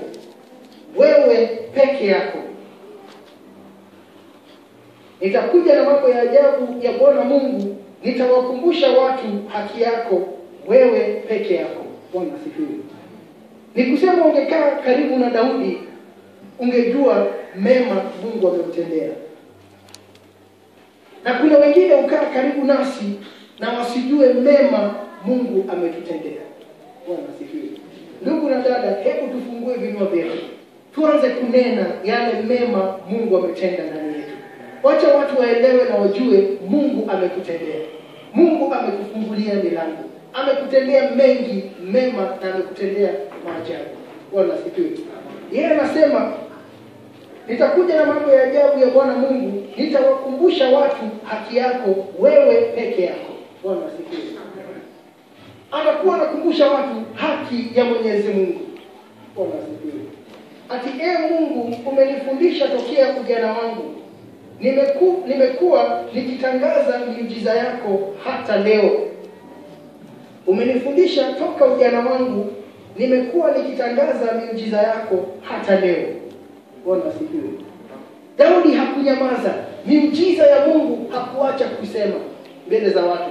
wewe peke yako. Nitakuja na mambo ya ajabu ya Bwana Mungu, nitawakumbusha watu haki yako, wewe peke yako. Bwana asifiwe. Ni kusema ungekaa karibu na Daudi, ungejua mema Mungu amemtendea. Na kuna wengine ukaa karibu nasi na wasijue mema Mungu ametutendea. Bwana asifiwe. Ndugu na dada, hebu tufungue vinywa vyetu, tuanze kunena yale mema Mungu ametenda ndani yetu. Wacha watu waelewe na wajue Mungu amekutendea. Mungu amekufungulia milango, amekutendea mengi mema na amekutendea maajabu. Bwana asifiwe. Yeye anasema nitakuja na mambo ya ajabu ya Bwana Mungu, nitawakumbusha watu haki yako, wewe peke yako. Bwana asifiwe. Anakuwa anakumbusha watu haki ya Mwenyezi Mungu. Bwana asifiwe. Ati Mungu, umenifundisha tokea ujana wangu, nimekuwa nikitangaza miujiza yako hata leo. Umenifundisha toka ujana wangu, nimekuwa nikitangaza miujiza yako hata leo. Bwana asifiwe. Daudi hakunyamaza, miujiza ya Mungu hakuacha kusema mbele za watu.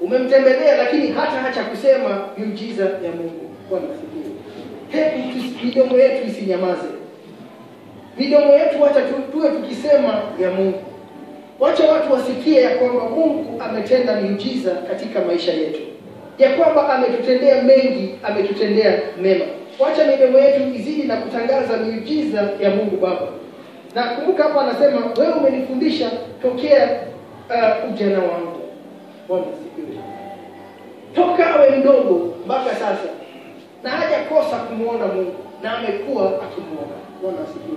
Umemtembelea lakini hata kusema miujiza ya Mungu. Bwana asifiwe. Hebu midomo yetu isinyamaze. Midomo yetu wacha tuwe tukisema ya Mungu. Wacha watu wasikie ya kwamba Mungu ametenda miujiza katika maisha yetu, ya kwamba ametutendea mengi, ametutendea mema. Wacha midomo yetu izidi na kutangaza miujiza ya Mungu Baba. Na kumbuka hapa anasema wewe umenifundisha tokea ujana wangu. Bwana asifiwe. Toka awe mdogo mpaka sasa, na hajakosa kumuona Mungu na amekuwa akimuona. Bwana asifiwe.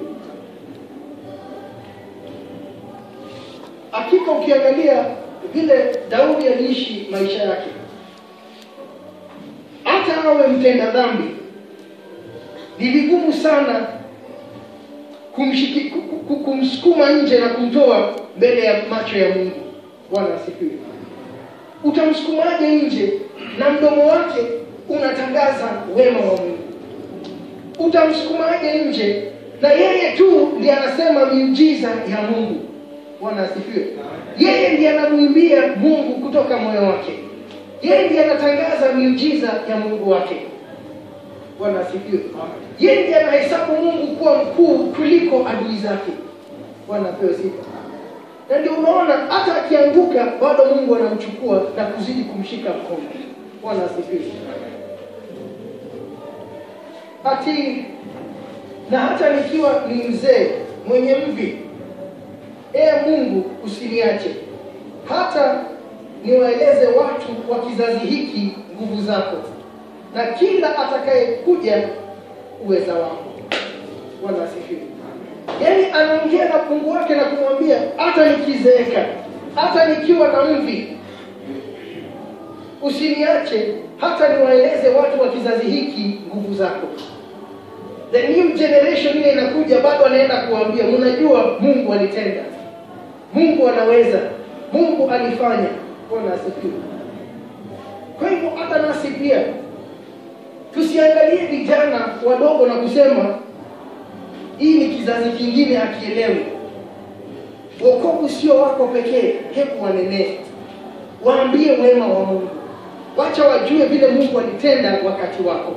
Hakika ukiangalia vile Daudi aliishi maisha yake, hata awe mtenda dhambi, ni vigumu sana kumsukuma nje na kumtoa mbele ya macho ya Mungu. Bwana asifiwe. Utamsukumaje nje na mdomo wake unatangaza wema wa Mungu? Utamsukumaje nje na yeye tu ndiye anasema miujiza ya Mungu? Bwana asifiwe. Yeye ndiye anamuimbia Mungu kutoka moyo wake. Yeye ndiye anatangaza miujiza ya Mungu wake. Bwana asifiwe. Yeye ndiye anahesabu Mungu kuwa mkuu kuliko adui zake. Bwana apewe sifa. Na ndio unaona hata akianguka bado Mungu anamchukua na kuzidi kumshika mkono. Bwana asifiwe. Na hata nikiwa ni mzee mwenye mvi, Mungu usiniache, hata niwaeleze watu wa kizazi hiki nguvu zako, na kila atakayekuja uweza wako. Bwana asifiwe. Yaani anaongea na Mungu wake na kumwambia hata nikizeeka, hata nikiwa na mvi, usiniache, hata niwaeleze watu wa kizazi hiki nguvu zako. The new generation ile inakuja, bado anaenda kuambia, mnajua Mungu alitenda, Mungu anaweza, Mungu alifanya. Bwana asifiwe. Kwa hivyo hata nasi pia tusiangalie vijana wadogo na kusema hii ni kizazi kingine hakielewi. Wokovu sio wako pekee, hebu wanenee, waambie wema wa Mungu. Wacha wajue vile Mungu alitenda wakati wako.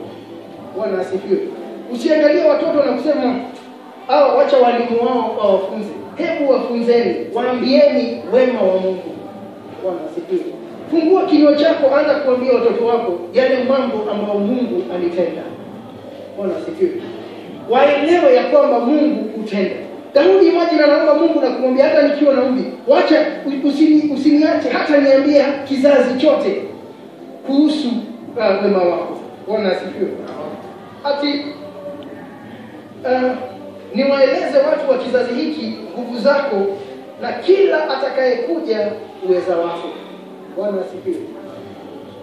Bwana asifiwe. Usiangalie watoto na kusema wacha walimu wao wafunze. Hebu wafunzeni, waambieni wema wa Mungu. Bwana asifiwe. Fungua kinywa chako, anza kuambia watoto wako yale mambo ambayo Mungu alitenda. Bwana asifiwe. Waelewe ya kwamba Mungu hutenda. Daudi imagine anaomba Mungu na kumwambia hata nikiwa na mvi, wacha usiniache hata niambie kizazi chote kuhusu wema wako. Bwana asifiwe. Niwaeleze watu wa kizazi hiki nguvu zako, na kila atakayekuja uweza wako. Bwana asifiwe.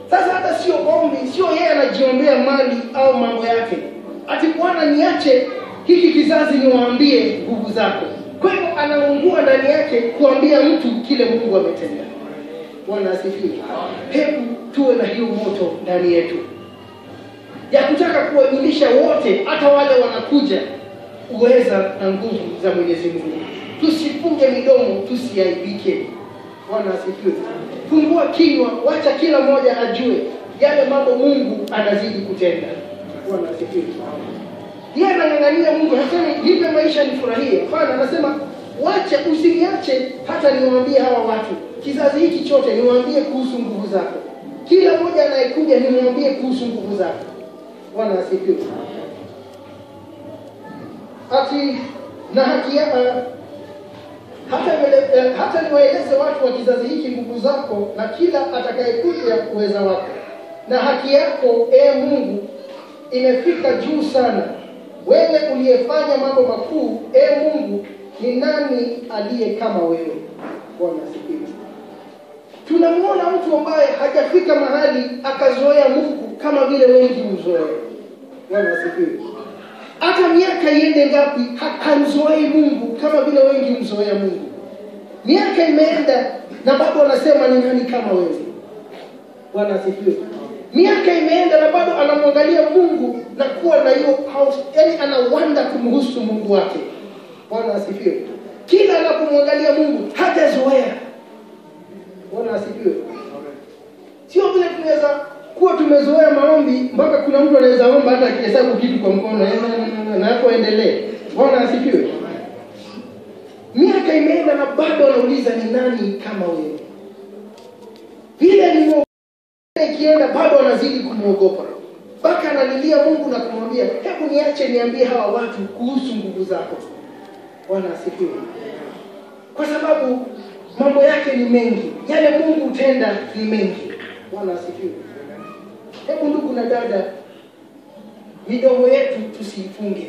Sasa hata sio ombi, sio yeye anajiombea mali au mambo yake. Ati Bwana niache hiki kizazi niwaambie nguvu zako. Kwa hivyo anaungua ndani yake kuambia mtu kile Mungu ametenda. Bwana asifiwe. Hebu tuwe na hiyo moto ndani yetu ya kutaka kuwajulisha wote, hata wale wanakuja, uweza na nguvu za Mwenyezi Mungu. Tusifunge midomo, tusiaibike. Bwana asifiwe. Fungua kinywa, wacha kila mmoja ajue yale mambo Mungu anazidi kutenda. Bwana asifiwe. Yeye anang'ang'ania Mungu, hasemi nipe maisha nifurahie. Hapana, anasema wacha, usiniache hata niwaambie hawa watu, kizazi hiki chote niwaambie kuhusu nguvu zako. Kila mmoja anayekuja niwaambie kuhusu nguvu zako. Bwana asifiwe. Ati na haki hata niwaeleze watu wa kizazi hiki nguvu zako, na kila atakayekuja uweza wako. Na haki yako, Mungu, imefika juu sana. Wewe uliyefanya mambo makuu, Mungu, ni nani aliye kama wewe? Bwana asifiwe. Tunamuona mtu ambaye hajafika mahali akazoea Mungu kama vile wengi mzoea. Bwana asifiwe. Hata miaka iende ngapi hamzoei Mungu kama vile wengi mzoea Mungu. Miaka imeenda na bado anasema ni nani kama wewe? Bwana asifiwe. Miaka imeenda na bado anamwangalia Mungu na kuwa na hiyo house, yani anawanda kumhusu Mungu wake. Bwana asifiwe. Kila anapomwangalia Mungu hajazoea. Bwana asifiwe. Sio vile tunaweza kuwa tumezoea maombi mpaka kuna mtu anaweza omba hata akihesabu kitu kwa mkono na hapo endelee. Bwana asifiwe. Miaka imeenda na bado anauliza ni nani kama wewe? Vile ni ikienda bado anazidi kumuogopa. Baka analilia Mungu na kumwambia, hebu niache niambie hawa watu kuhusu nguvu zako. Bwana asifiwe. Kwa sababu mambo yake ni mengi. Yale Mungu utenda ni mengi. Bwana asifiwe. Hebu ndugu na dada, midomo yetu tusiifunge.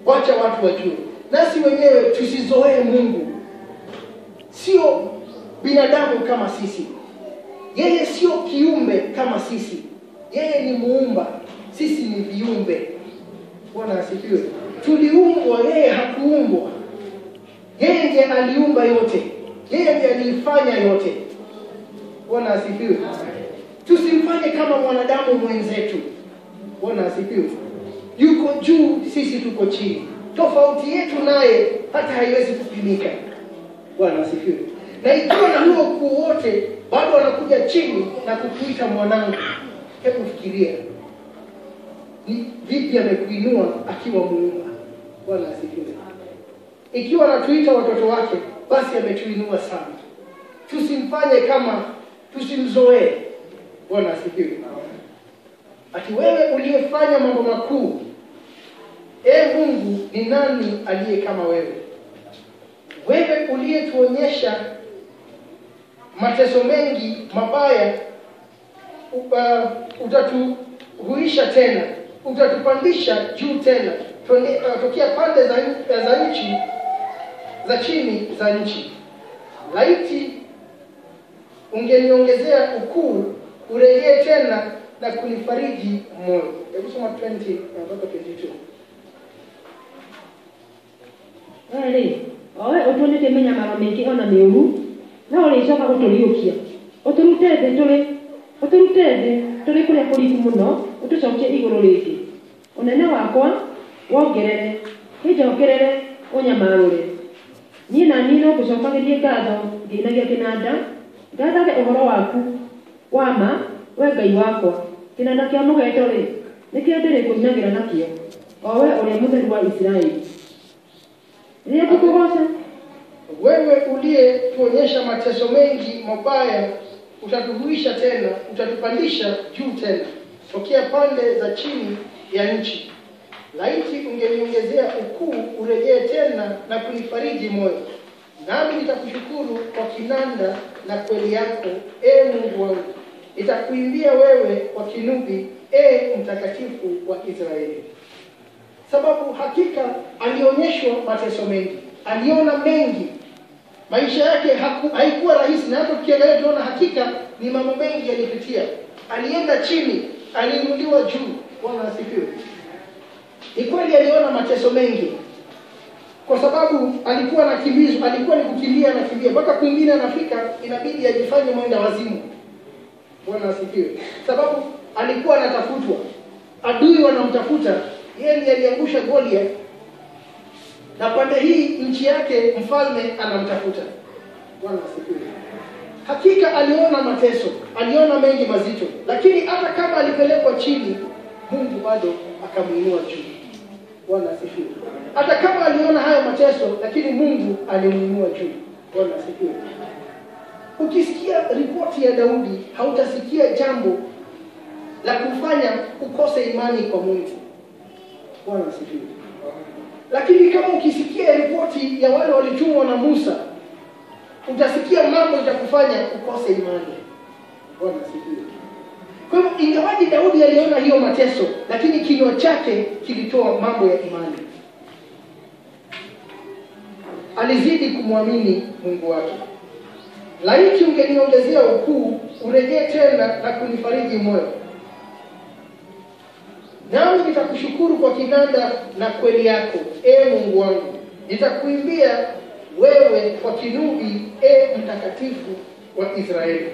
Wacha watu wajue. Nasi wenyewe tusizoee Mungu. Sio binadamu kama sisi. Yeye sio kiumbe kama sisi. Yeye ni muumba. Sisi ni viumbe. Bwana asifiwe. Tuliumbwa, yeye hakuumbwa. Yeye ndiye aliumba yote. Yeye ndiye alifanya yote. Bwana asifiwe. Tusimfanye kama mwanadamu mwenzetu. Bwana asifiwe. Yuko juu, sisi tuko chini. Tofauti yetu naye hata haiwezi kupimika. Bwana asifiwe. Na ikiwa na huo ukuu wote bado anakuja chini na kukuita mwanangu, hebu fikiria ni vipi amekuinua akiwa muumba. Bwana asifiwe. Ikiwa anatuita watoto wake, basi ametuinua sana. Tusimfanye kama, tusimzoee. Bwana asifiwe. Ati wewe uliyefanya mambo makuu, Mungu, ni nani aliye kama wewe? Wewe uliyetuonyesha mateso mengi mabaya, utatuhuisha tena, utatupandisha juu tena, tokea pande za nchi, za chini za nchi. Laiti ungeniongezea ukuu, urejee tena na kunifariji moyo. Hebu soma 20 mpaka 22. Wale, owe utonete menya mara mengi ona meuru, na ole coka guturiukia. Uturutete tuli kuria kuriku muno, utucokie iguru ringi. Unene wakwa wongerere, hijokerere unyamarure. Nina no gucokagirie ngatho nginagia kinanda, ngathage uhoro waku wama we Ngai wakwa. Kinanda kia mugeto ri, nikio ndiri kuinagira nakio. Owe uri mutheru wa Israeli. Wewe uliye tuonyesha mateso mengi mabaya, utatuhuisha tena, utatupandisha juu tena, tokea pande za chini ya nchi. Laiti ungeniongezea ukuu, urejee tena na kunifariji moyo. Nami nitakushukuru kwa kinanda na kweli yako, Mungu wangu. Nitakuimbia wewe kwa kinubi, mtakatifu wa Israeli. Sababu hakika alionyeshwa mateso mengi. Aliona mengi. Maisha yake haikuwa rahisi, na hata tukiangalia tunaona hakika ni mambo mengi alipitia. Alienda chini, aliinuliwa juu. Bwana asifiwe. Ni kweli aliona mateso mengi. kwa sababu alikuwa anakimbizwa, alikuwa ni kukimbia anakimbia mpaka kwingine anafika inabidi ajifanye mwenda wazimu. Bwana asifiwe. Sababu alikuwa anatafutwa, adui wanamtafuta, yeye ndiye aliangusha Goliath, na pande hii nchi yake mfalme anamtafuta. Bwana asifiwe. Hakika aliona mateso, aliona mengi mazito, lakini hata kama alipelekwa chini, Mungu bado akamuinua juu. Bwana asifiwe. Hata kama aliona hayo mateso, lakini Mungu alimuinua juu. Bwana asifiwe. Ukisikia ripoti ya Daudi, hautasikia jambo la kufanya ukose imani kwa Mungu. Bwana asifiwe. Lakini kama ukisikia ripoti ya wale walitumwa na Musa, utasikia mambo itakufanya ukose imani. Bwana asifiwe. Kwa hivyo ingawaji Daudi aliona hiyo mateso, lakini kinywa chake kilitoa mambo ya imani. Alizidi kumwamini Mungu wake. Laiti ungeniongezea ukuu, urejee tena na kunifariji moyo. Nami nitakushukuru kwa kinanda na kweli yako, Mungu wangu. Nitakuimbia wewe kwa kinubi, mtakatifu wa Israeli.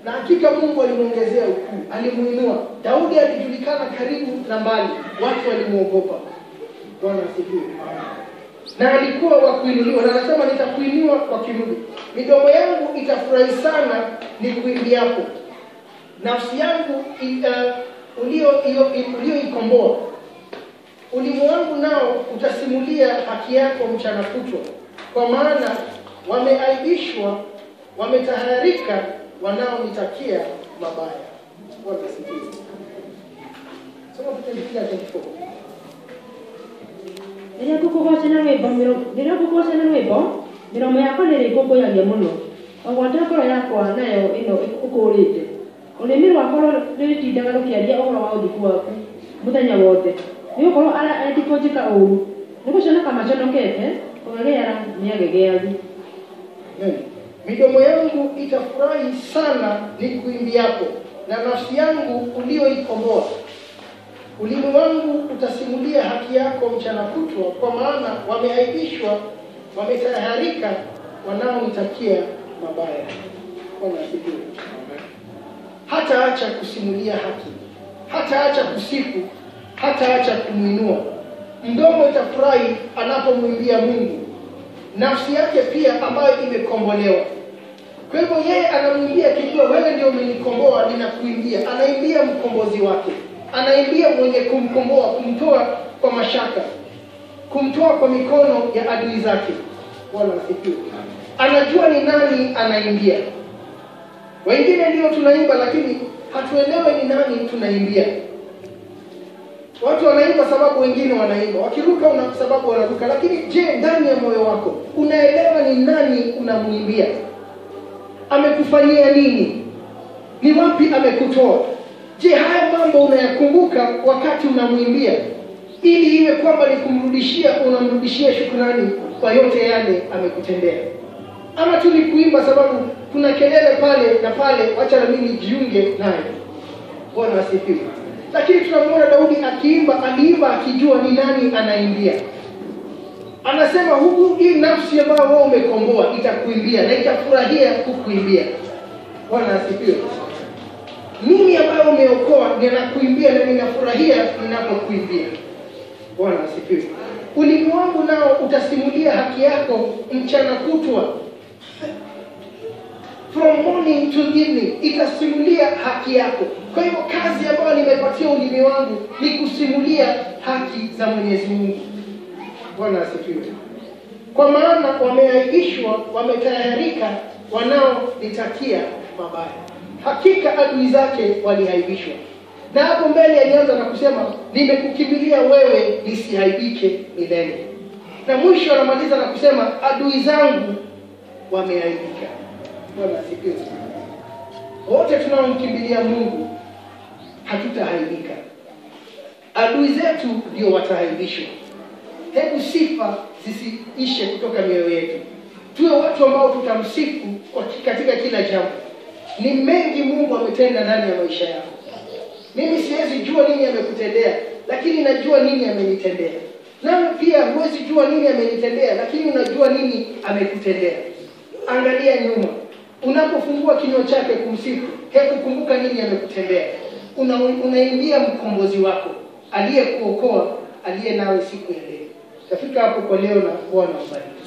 Na hakika Mungu alimuongezea ukuu, alimuinua. Daudi alijulikana karibu na mbali, watu walimuogopa. Bwana asifiwe. Na alikuwa wa kuinuliwa, na anasema nitakuinua kwa kinubi. Midomo yangu itafurahi sana nikuimbiapo. Nafsi yangu ulioikomboa. Ulimi wangu nao utasimulia haki yako mchana kutwa. Kwa maana wameaibishwa, wametahayarika wanaonitakia mabaya. Bwana asifiwe. Soma kutendia 24. Rĩrĩa ngũgocana rwĩmbo, mĩromo yakwa nĩrĩkũngũyagia mũno. Ogwata ngoro yakwa nayo ĩno ũkũrĩte. Ũrĩmĩ rwakwa rwĩtindaga rũkĩaria ũhoro wa ũthiku waku mũthenya wothe. Nĩgũkorwo arĩa endiko njĩka ũũru, nĩgũconoka maconokete, kũgegeara nĩagegeagu. Midomo yangu itafurahi sana nikuimbiapo, na nafsi yangu ulioikomboa. Ulimi wangu utasimulia haki yako mchana kutwa, kwa maana wameaibishwa, wametahayarika wanaonitakia mabaya. Bwana asifiwe. Hata acha kusimulia haki, hata acha kusifu, hata acha kumuinua. Mdomo itafurahi anapomwimbia Mungu, nafsi yake pia ambayo imekombolewa. Kwa hivyo yeye anamwimbia kijua, wewe ndio umenikomboa, ninakuimbia. Anaimbia mkombozi wake, anaimbia mwenye kumkomboa, kumtoa kwa mashaka, kumtoa kwa mikono ya adui zake. Bwana asifiwe. Anajua ni nani anaimbia. Wengine ndio tunaimba, lakini hatuelewe ni nani tunaimbia. Watu wanaimba sababu wengine wanaimba, wakiruka una sababu wanaruka, lakini je, ndani ya moyo wako unaelewa ni nani unamuimbia? Amekufanyia nini? Ni wapi amekutoa? Je, haya mambo unayakumbuka wakati unamuimbia, ili iwe kwamba ni kumrudishia, unamrudishia shukrani kwa yote yale amekutendea? Ama tu ni kuimba sababu kuna kelele pale na pale, acha na mimi jiunge naye? Bwana asifiwe. Lakini tunamwona Daudi akiimba, aliimba akijua ni nani anaimbia. Anasema hii nafsi ambayo wewe umekomboa itakuimbia na itafurahia kukuimbia. Bwana asifiwe. Mimi ambayo umeokoa ninakuimbia na ninafurahia ninapokuimbia. Bwana asifiwe. Ulimi wangu nao utasimulia haki yako mchana kutwa. From morning to evening itasimulia haki yako. Kwa hivyo kazi ambayo nimepatia ulimi wangu ni kusimulia haki za Mwenyezi Mungu. Bwana asifiwe. Kwa maana wameaibishwa, wametahayarika wanaonitakia mabaya. Hakika adui zake waliaibishwa. Na hapo mbele alianza na kusema, nimekukimbilia wewe nisiaibike milele. Na mwisho anamaliza na kusema, adui zangu wameaibika. Bwana asifiwe. Wote tunaomkimbilia Mungu hatutaaibika. Adui zetu ndio wataaibishwa. Hebu sifa zisiishe kutoka mioyo yetu. Tuwe watu ambao tutamsifu katika kila jambo. Ni mengi Mungu ametenda ndani ya maisha yako. Mimi siwezi jua nini amekutendea, lakini najua nini amenitendea. Nawe pia huwezi jua nini amenitendea, lakini unajua nini amekutendea. Angalia nyuma. Unapofungua kinywa chake kumsifu, hebu kumbuka nini amekutendea. Unaimbia mkombozi wako, aliyekuokoa, aliye nawe siku ya leo. Tafika hapo kwa leo na Bwana awabariki.